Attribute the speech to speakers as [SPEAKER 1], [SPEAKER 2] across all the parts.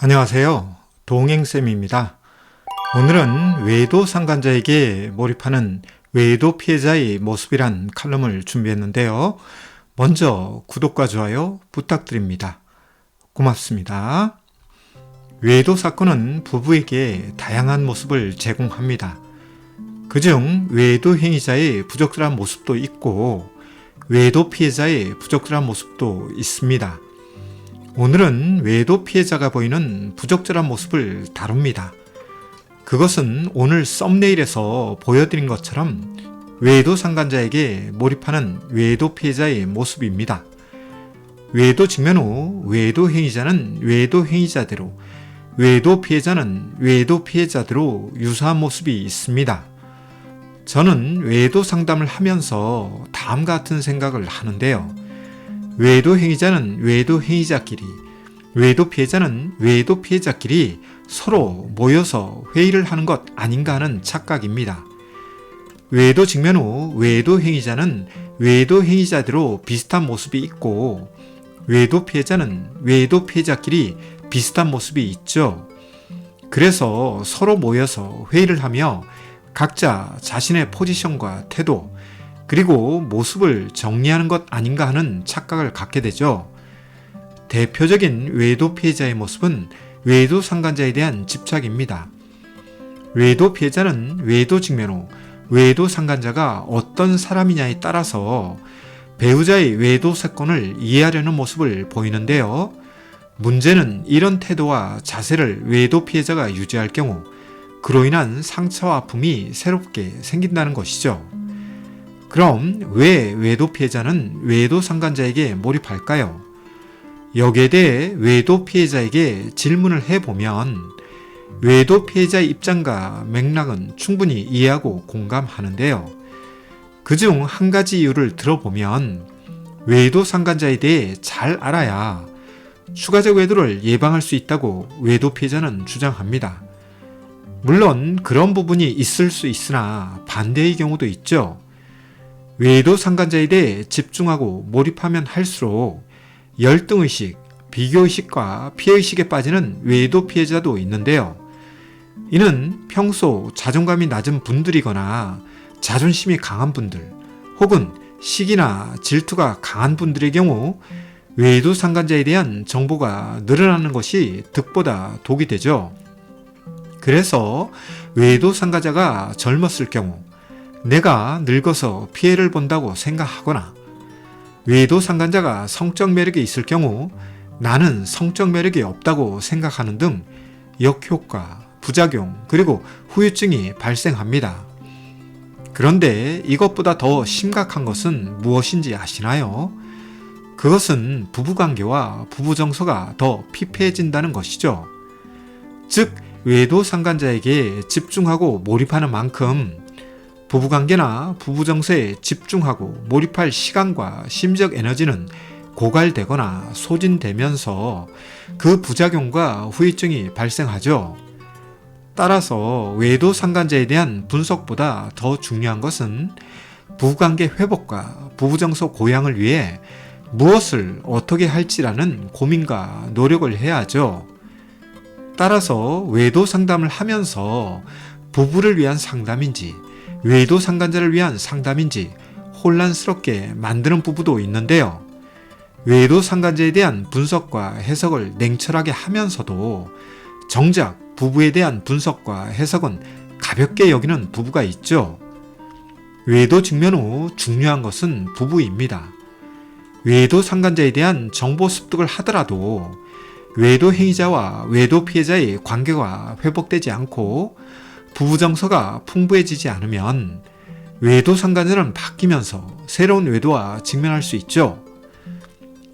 [SPEAKER 1] 안녕하세요. 동행쌤입니다. 오늘은 외도 상간자에게 몰입하는 외도 피해자의 모습이란 칼럼을 준비했는데요. 먼저 구독과 좋아요 부탁드립니다. 고맙습니다. 외도 사건은 부부에게 다양한 모습을 제공합니다. 그중 외도 행위자의 부적절한 모습도 있고 외도 피해자의 부적절한 모습도 있습니다. 오늘은 외도 피해자가 보이는 부적절한 모습을 다룹니다. 그것은 오늘 썸네일에서 보여드린 것처럼 외도 상간자에게 몰입하는 외도 피해자의 모습입니다. 외도 직면 후 외도 행위자는 외도 행위자대로, 외도 피해자는 외도 피해자대로 유사한 모습이 있습니다. 저는 외도 상담을 하면서 다음과 같은 생각을 하는데요. 외도 행위자는 외도 행위자끼리, 외도 피해자는 외도 피해자끼리 서로 모여서 회의를 하는 것 아닌가 하는 착각입니다. 외도 직면 후 외도 행위자는 외도 행위자대로 비슷한 모습이 있고 외도 피해자는 외도 피해자끼리 비슷한 모습이 있죠. 그래서 서로 모여서 회의를 하며 각자 자신의 포지션과 태도, 그리고 모습을 정리하는 것 아닌가 하는 착각을 갖게 되죠. 대표적인 외도 피해자의 모습은 외도 상간자에 대한 집착입니다. 외도 피해자는 외도 직면 후 외도 상간자가 어떤 사람이냐에 따라서 배우자의 외도 사건을 이해하려는 모습을 보이는데요. 문제는 이런 태도와 자세를 외도 피해자가 유지할 경우 그로 인한 상처와 아픔이 새롭게 생긴다는 것이죠. 그럼 왜 외도 피해자는 외도 상간자에게 몰입할까요? 여기에 대해 외도 피해자에게 질문을 해보면 외도 피해자의 입장과 맥락은 충분히 이해하고 공감하는데요. 그중 한 가지 이유를 들어보면 외도 상간자에 대해 잘 알아야 추가적 외도를 예방할 수 있다고 외도 피해자는 주장합니다. 물론 그런 부분이 있을 수 있으나 반대의 경우도 있죠. 외도 상간자에 대해 집중하고 몰입하면 할수록 열등의식, 비교의식과 피해의식에 빠지는 외도 피해자도 있는데요. 이는 평소 자존감이 낮은 분들이거나 자존심이 강한 분들, 혹은 시기나 질투가 강한 분들의 경우 외도 상간자에 대한 정보가 늘어나는 것이 득보다 독이 되죠. 그래서 외도 상간자가 젊었을 경우 내가 늙어서 피해를 본다고 생각하거나 외도 상간자가 성적 매력이 있을 경우 나는 성적 매력이 없다고 생각하는 등 역효과, 부작용, 그리고 후유증이 발생합니다. 그런데 이것보다 더 심각한 것은 무엇인지 아시나요? 그것은 부부관계와 부부정서가 더 피폐해진다는 것이죠. 즉, 외도 상간자에게 집중하고 몰입하는 만큼 부부관계나 부부정서에 집중하고 몰입할 시간과 심적 에너지는 고갈되거나 소진되면서 그 부작용과 후유증이 발생하죠. 따라서 외도 상간자에 대한 분석보다 더 중요한 것은 부부관계 회복과 부부정서 고양을 위해 무엇을 어떻게 할지라는 고민과 노력을 해야 하죠. 따라서 외도 상담을 하면서 부부를 위한 상담인지 외도 상간자를 위한 상담인지 혼란스럽게 만드는 부부도 있는데요. 외도 상간자에 대한 분석과 해석을 냉철하게 하면서도 정작 부부에 대한 분석과 해석은 가볍게 여기는 부부가 있죠. 외도 직면 후 중요한 것은 부부입니다. 외도 상간자에 대한 정보 습득을 하더라도 외도 행위자와 외도 피해자의 관계가 회복되지 않고 부부정서가 풍부해지지 않으면 외도 상간자는 바뀌면서 새로운 외도와 직면할 수 있죠.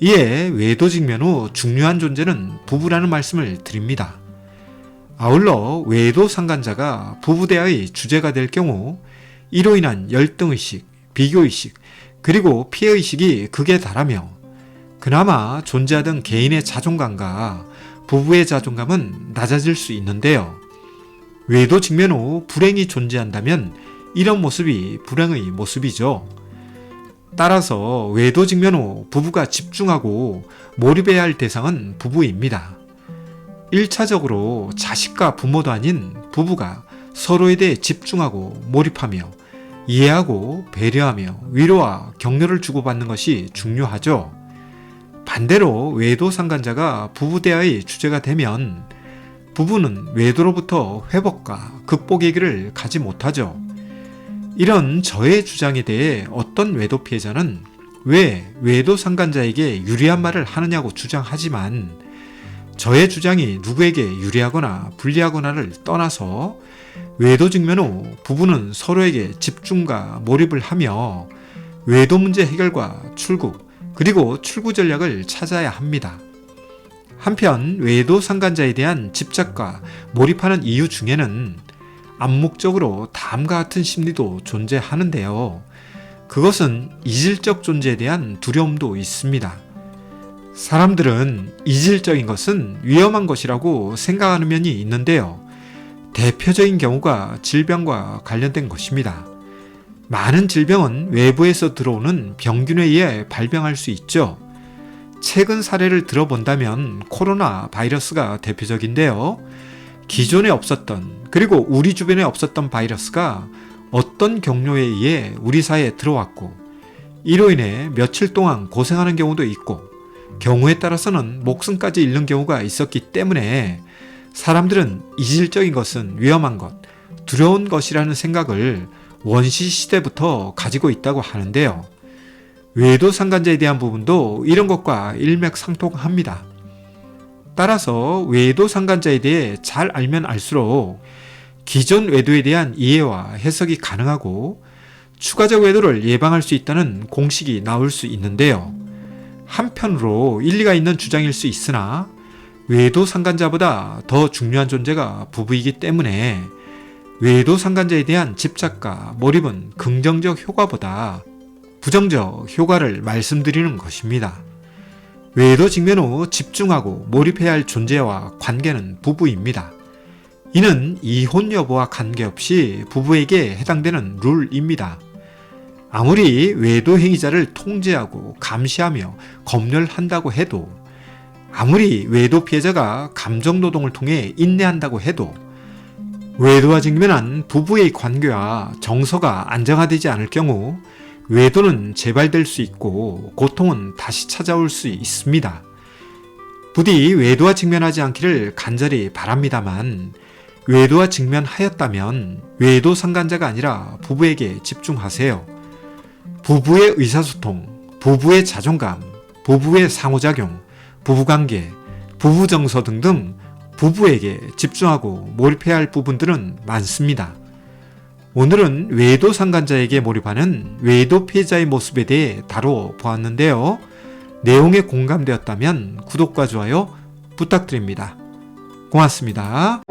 [SPEAKER 1] 이에 외도 직면 후 중요한 존재는 부부라는 말씀을 드립니다. 아울러 외도 상간자가 부부 대화의 주제가 될 경우 이로 인한 열등의식, 비교의식, 그리고 피해의식이 극에 달하며 그나마 존재하던 개인의 자존감과 부부의 자존감은 낮아질 수 있는데요. 외도 직면 후 불행이 존재한다면 이런 모습이 불행의 모습이죠. 따라서 외도 직면 후 부부가 집중하고 몰입해야 할 대상은 부부입니다. 1차적으로 자식과 부모도 아닌 부부가 서로에 대해 집중하고 몰입하며 이해하고 배려하며 위로와 격려를 주고받는 것이 중요하죠. 반대로 외도 상간자가 부부 대화의 주제가 되면 부부는 외도로부터 회복과 극복의 길을 가지 못하죠. 이런 저의 주장에 대해 어떤 외도 피해자는 왜 외도 상간자에게 유리한 말을 하느냐고 주장하지만 저의 주장이 누구에게 유리하거나 불리하거나를 떠나서 외도 직면 후 부부는 서로에게 집중과 몰입을 하며 외도 문제 해결과 출구 그리고 출구 전략을 찾아야 합니다. 한편 외도 상간자에 대한 집착과 몰입하는 이유 중에는 암묵적으로 다음과 같은 심리도 존재하는데요. 그것은 이질적 존재에 대한 두려움도 있습니다. 사람들은 이질적인 것은 위험한 것이라고 생각하는 면이 있는데요. 대표적인 경우가 질병과 관련된 것입니다. 많은 질병은 외부에서 들어오는 병균에 의해 발병할 수 있죠. 최근 사례를 들어본다면 코로나 바이러스가 대표적인데요. 기존에 없었던 그리고 우리 주변에 없었던 바이러스가 어떤 경로에 의해 우리 사회에 들어왔고 이로 인해 며칠 동안 고생하는 경우도 있고 경우에 따라서는 목숨까지 잃는 경우가 있었기 때문에 사람들은 이질적인 것은 위험한 것, 두려운 것이라는 생각을 원시 시대부터 가지고 있다고 하는데요. 외도 상간자에 대한 부분도 이런 것과 일맥상통합니다. 따라서 외도 상간자에 대해 잘 알면 알수록 기존 외도에 대한 이해와 해석이 가능하고 추가적 외도를 예방할 수 있다는 공식이 나올 수 있는데요. 한편으로 일리가 있는 주장일 수 있으나 외도 상간자보다 더 중요한 존재가 부부이기 때문에 외도 상간자에 대한 집착과 몰입은 긍정적 효과보다 부정적 효과를 말씀드리는 것입니다. 외도 직면 후 집중하고 몰입해야 할 존재와 관계는 부부입니다. 이는 이혼 여부와 관계없이 부부에게 해당되는 룰입니다. 아무리 외도 행위자를 통제하고 감시하며 검열한다고 해도 아무리 외도 피해자가 감정노동을 통해 인내한다고 해도 외도와 직면한 부부의 관계와 정서가 안정화되지 않을 경우 외도는 재발될 수 있고 고통은 다시 찾아올 수 있습니다. 부디 외도와 직면하지 않기를 간절히 바랍니다만 외도와 직면하였다면 외도 상간자가 아니라 부부에게 집중하세요. 부부의 의사소통, 부부의 자존감, 부부의 상호작용, 부부관계, 부부정서 등등 부부에게 집중하고 몰입해야 할 부분들은 많습니다. 오늘은 외도 상간자에게 몰입하는 외도 피해자의 모습에 대해 다루어 보았는데요. 내용에 공감되었다면 구독과 좋아요 부탁드립니다. 고맙습니다.